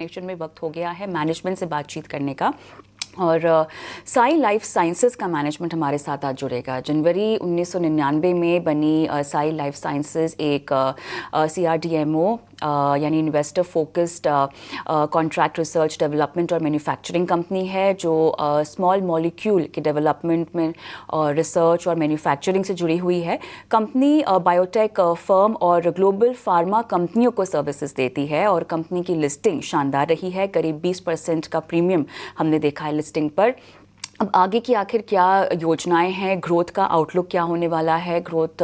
Nation में वक्त हो गया है मैनेजमेंट से बातचीत करने का। और साई लाइफ साइंसेज का मैनेजमेंट हमारे साथ आज जुड़ेगा। जनवरी 1999 में बनी साई लाइफ साइंसेज एक CRDMO यानी investor focused contract research development और मैन्युफैक्चरिंग कंपनी है जो स्मॉल मॉलिक्यूल के डेवलपमेंट में रिसर्च और मैन्युफैक्चरिंग से जुड़ी हुई है। कंपनी बायोटेक फर्म और ग्लोबल फार्मा कंपनियों को सर्विसेज देती है और कंपनी की लिस्टिंग शानदार रही है। करीब 20% का प्रीमियम हमने देखा है लिस्टिंग पर। अब आगे की आखिर क्या योजनाएं हैं, ग्रोथ का आउटलुक क्या होने वाला है, ग्रोथ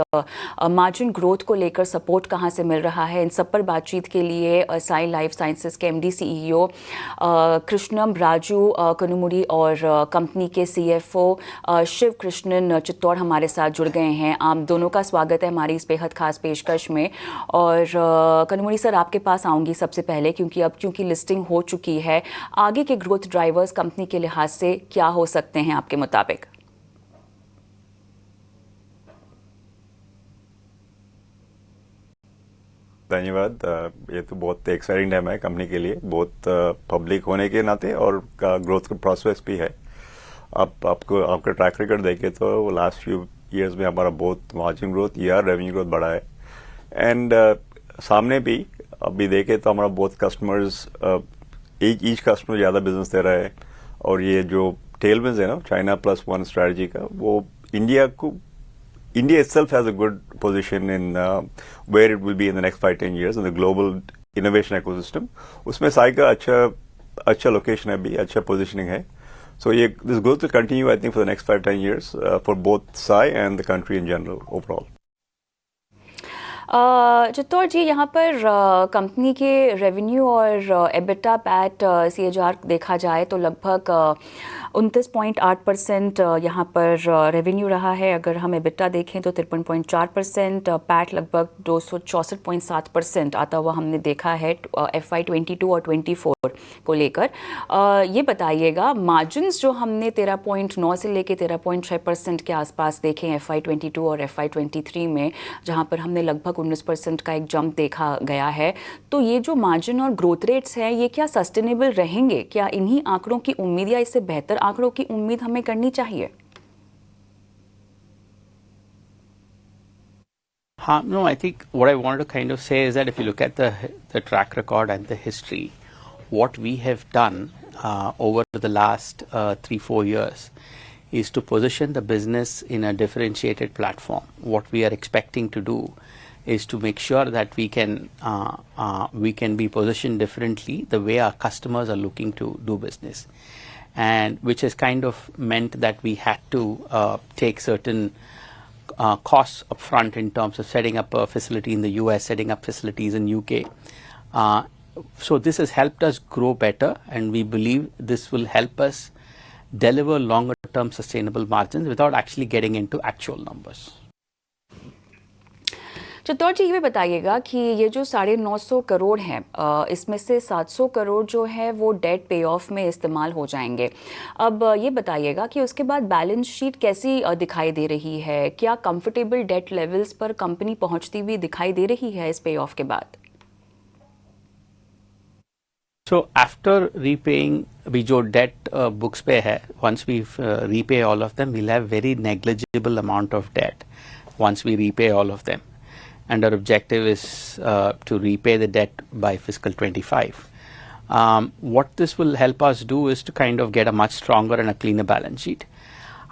मार्जिन ग्रोथ को लेकर सपोर्ट कहां से मिल रहा है, इन सब पर बातचीत के लिए साई लाइफ साइंसेज के MD CEO कृष्णम राजू कनुमुरी और कंपनी के CFO शिव कृष्णन चित्तौड़ हमारे साथ जुड़ गए हैं। आप दोनों का स्वागत है हमारी इस बेहद खास पेशकश में। और कनुमुरी सर, आपके पास आऊँगी सबसे पहले क्योंकि लिस्टिंग हो चुकी है, आगे के ग्रोथ ड्राइवर्स कंपनी के लिहाज से क्या हो सकते हैं आपके मुताबिक? धन्यवाद। ये तो बहुत एक्साइटिंग टाइम है कंपनी के लिए, बहुत पब्लिक होने के नाते और का ग्रोथ का प्रोसेस भी है। आपका ट्रैक रिकॉर्ड देखें तो लास्ट फ्यू इयर्स में हमारा बहुत मार्जिन ग्रोथ या रेवेन्यू ग्रोथ बढ़ा है। एंड सामने भी अभी देखें तो हमारा बहुत कस्टमर्स ईच कस्टमर ज़्यादा बिजनेस दे रहा है। और ये जो टेलविंड्स है ना, चाइना +1 स्ट्रैटेजी का, वो India itself has a good position in where it will be in the next 5-10 years in the global innovation ecosystem. उसमें साई का अच्छा लोकेशन है भी, अच्छा पोजिशनिंग है। So this growth will continue, I think, for the next 5-10 years for both Sai and the country in general overall. Chittor जी, यहाँ पर company के रेवेन्यू और EBITDA पैट CAGR देखा जाए तो लगभग 29.8% यहाँ पर रेवेन्यू रहा है। अगर हम EBITDA देखें तो 53.4%, पैट लगभग 264.7% आता हुआ हमने देखा है FY 22 और 24 को लेकर। ये बताइएगा, मार्जिन्स जो हमने 13.9 से लेके 13.6% के आसपास देखे FY 22 और FY 23 में, जहाँ पर हमने लगभग 19% का एक जंप देखा गया है, तो ये जो मार्जिन और ग्रोथ रेट्स हैं ये क्या सस्टेनेबल रहेंगे? क्या इन्हीं आंकड़ों की उम्मीद या इससे बेहतर आंकड़ों की उम्मीद हमें करनी चाहिए? No, I think what I wanted to kind of say is that if you look at the track record and the history, what we have done over the last 3-4 years is to position the business in a differentiated platform. What we are expecting to do is to make sure that we can be positioned differently the way our customers are looking to do business, and which has kind of meant that we had to take certain costs up front in terms of setting up a facility in the US, setting up facilities in UK. So this has helped us grow better, and we believe this will help us deliver longer term sustainable margins without actually getting into actual numbers. Chittor जी, ये भी बताइएगा कि ये जो 950 करोड़ हैं, इसमें से 700 करोड़ जो है वो डेट पे ऑफ में इस्तेमाल हो जाएंगे। अब ये बताइएगा कि उसके बाद बैलेंस शीट कैसी दिखाई दे रही है? क्या कंफर्टेबल डेट लेवल्स पर कंपनी पहुंचती हुई दिखाई दे रही है इस पे ऑफ के बाद? So after repaying, we जो debt books पे है, once we repay all of them, we'll have very negligible amount of debt once we repay all of them, and our objective is to repay the debt by fiscal 25. What this will help us do is to kind of get a much stronger and a cleaner balance sheet.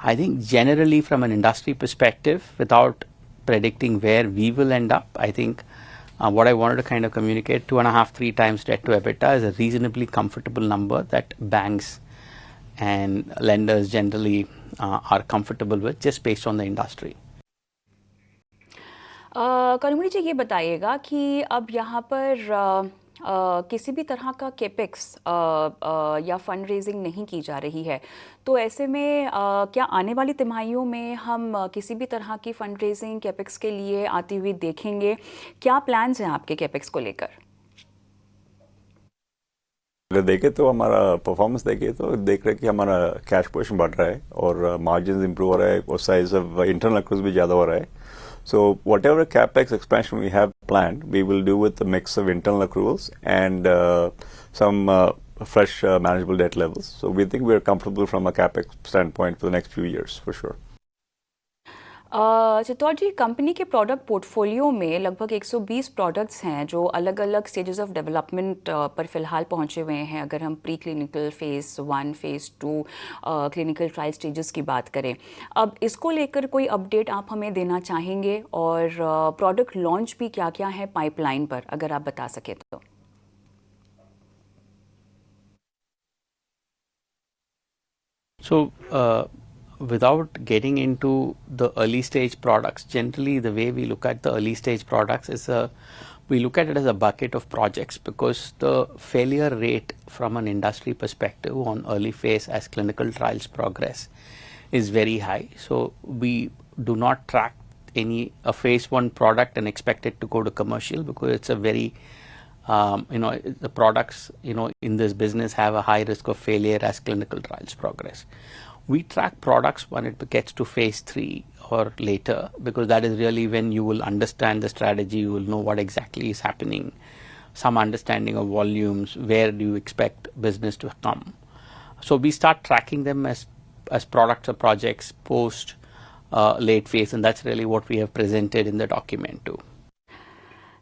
I think generally from an industry perspective, without predicting where we will end up, I think what I wanted to kind of communicate, 2.5-3 times debt to EBITDA is a reasonably comfortable number that banks and lenders generally are comfortable with, just based on the industry. कनुमुरी जी, ये बताइएगा कि अब यहाँ पर किसी भी तरह का केपेक्स या फंड रेजिंग नहीं की जा रही है, तो ऐसे में क्या आने वाली तिमाहियों में हम किसी भी तरह की फंड रेजिंग केपेक्स के लिए आती हुई देखेंगे? क्या प्लान्स हैं आपके केपेक्स को लेकर? अगर देखें तो हमारा परफॉर्मेंस देखें तो देख रहे कि हमारा कैश पोजीशन बढ़ रहा है और मार्जिन इंप्रूव हो रहा है और साइज ऑफ इंटरनल एक्रूज भी ज़्यादा हो रहा है। So whatever capex expansion we have planned, we will do with a mix of internal accruals and some fresh manageable debt levels. So we think we are comfortable from a capex standpoint for the next few years for sure. Chittor ji, company के product portfolio में लगभग 120 products हैं जो अलग अलग stages of development पर फिलहाल पहुंचे हुए हैं। अगर हम pre clinical phase 1, phase 2 clinical trial stages की बात करें, अब इसको लेकर कोई अपडेट आप हमें देना चाहेंगे? और प्रोडक्ट लॉन्च भी क्या क्या है पाइपलाइन पर, अगर आप बता सकें तो। So, without getting into the early stage products, generally the way we look at the early stage products is we look at it as a bucket of projects, because the failure rate from an industry perspective on early phase as clinical trials progress is very high. So we do not track a phase 1 product and expect it to go to commercial, because it's a very the products in this business have a high risk of failure as clinical trials progress. We track products when it gets to phase 3 or later, because that is really when you will understand the strategy, you will know what exactly is happening, some understanding of volumes, where do you expect business to come. So we start tracking them as products or projects post late phase, and that's really what we have presented in the document too.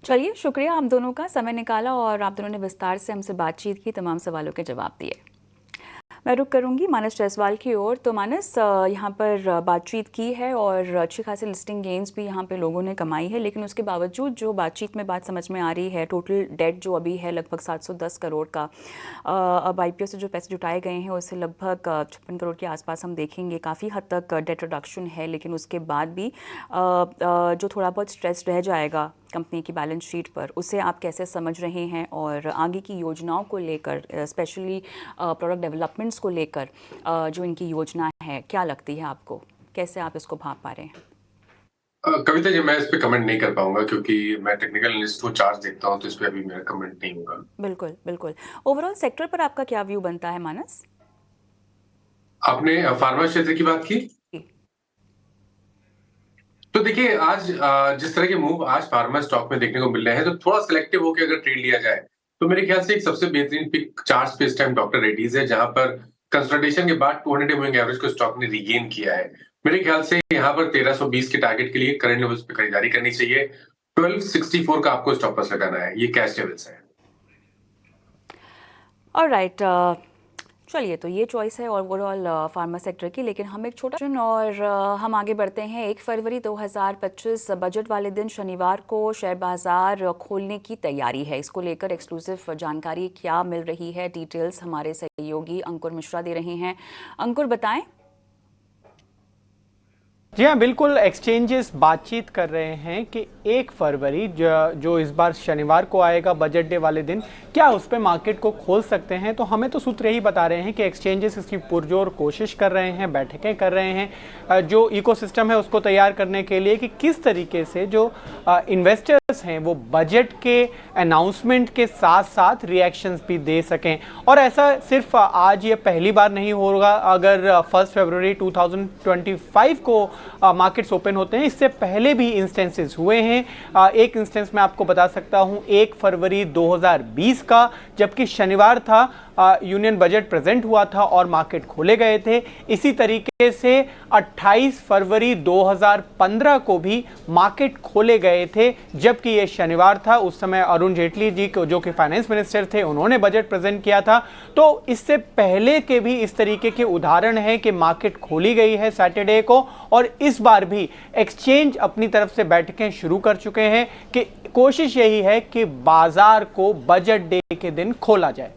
चलिए, शुक्रिया आप दोनों का, समय निकाला और आप दोनों ने विस्तार से हमसे बातचीत की, तमाम सवालों के जवाब दिए। मैं रुक करूंगी मानस जायसवाल की ओर। तो मानस, यहाँ पर बातचीत की है और अच्छी खासी लिस्टिंग गेंस भी यहाँ पे लोगों ने कमाई है, लेकिन उसके बावजूद जो बातचीत में बात समझ में आ रही है, टोटल डेट जो अभी है लगभग 710 करोड़ का, अब IPO से जो पैसे जुटाए गए हैं उससे लगभग 56 करोड़ के आसपास हम देखेंगे। काफ़ी हद तक डेट रिडक्शन है, लेकिन उसके बाद भी जो थोड़ा बहुत स्ट्रेस रह जाएगा कंपनी की बैलेंस शीट पर, उसे आप कैसे समझ रहे हैं? और आगे की योजनाओं को लेकर, स्पेशली प्रोडक्ट डेवलपमेंट्स को लेकर जो इनकी योजना है, क्या लगती है आपको? कैसे आप इसको भाप पा रहे हैं? कविता जी, मैं इस पे कमेंट नहीं कर पाऊंगा क्योंकि मैं टेक्निकल एनालिस्ट को चार्ज देखता हूं, तो इस पे अभी मेरा कमेंट नहीं होगा। बिल्कुल बिल्कुल। ओवरऑल सेक्टर पर आपका क्या व्यू बनता है मानस? आपने फार्मा क्षेत्र की बात की, तो देखिए आज जिस तरह के मूव आज फार्मा स्टॉक में देखने को मिल रहे हैं, तो थोड़ा सिलेक्टिव होकर अगर ट्रेड लिया जाए तो मेरे ख्याल से एक सबसे बेहतरीन पिक चार्ट पे इस टाइम डॉक्टर रेड्डीज है, जहां पर कंसल्टेशन के बाद 200 मूविंग एवरेज को स्टॉक ने रीगेन किया है। मेरे ख्याल से यहाँ पर 1320 के टारगेट के लिए करंट लेवल्स पे खरीदारी करनी चाहिए। 1264 का आपको स्टॉप लॉस लगाना है, ये कैश लेवल्स है। ऑलराइट, चलिए, तो ये चॉइस है ओवरऑल फार्मा सेक्टर की। लेकिन हम एक छोटा और हम आगे बढ़ते हैं। 1 फरवरी 2025 बजट वाले दिन शनिवार को शेयर बाजार खोलने की तैयारी है। इसको लेकर एक्सक्लूसिव जानकारी क्या मिल रही है, डिटेल्स हमारे सहयोगी अंकुर मिश्रा दे रहे हैं। अंकुर, बताएं। जी हाँ, बिल्कुल। एक्सचेंजेस बातचीत कर रहे हैं कि 1 फरवरी जो इस बार शनिवार को आएगा, बजट डे वाले दिन, क्या उस पर मार्केट को खोल सकते हैं। तो हमें तो सूत्र यही बता रहे हैं कि एक्सचेंजेस इसकी पुरजोर कोशिश कर रहे हैं, बैठकें कर रहे हैं, जो इकोसिस्टम है उसको तैयार करने के लिए कि किस तरीके से जो इन्वेस्टर्स हैं वो बजट के अनाउंसमेंट के साथ साथ रिएक्शंस भी दे सकें। और ऐसा सिर्फ आज ये पहली बार नहीं होगा। अगर 1 फरवरी 2025 को मार्केट्स ओपन होते हैं, इससे पहले भी इंस्टेंसेस हुए हैं। एक इंस्टेंस मैं आपको बता सकता हूं 1 फरवरी 2020 का, जबकि शनिवार था, यूनियन बजट प्रेजेंट हुआ था और मार्केट खोले गए थे। इसी तरीके से 28 फरवरी 2015 को भी मार्केट खोले गए थे, जबकि ये शनिवार था। उस समय अरुण जेटली जी जो कि फाइनेंस मिनिस्टर थे, उन्होंने बजट प्रेजेंट किया था। तो इससे पहले के भी इस तरीके के उदाहरण हैं कि मार्केट खोली गई है सैटरडे को, और इस बार भी एक्सचेंज अपनी तरफ से बैठकें शुरू कर चुके हैं कि कोशिश यही है कि बाजार को बजट डे के दिन खोला जाए।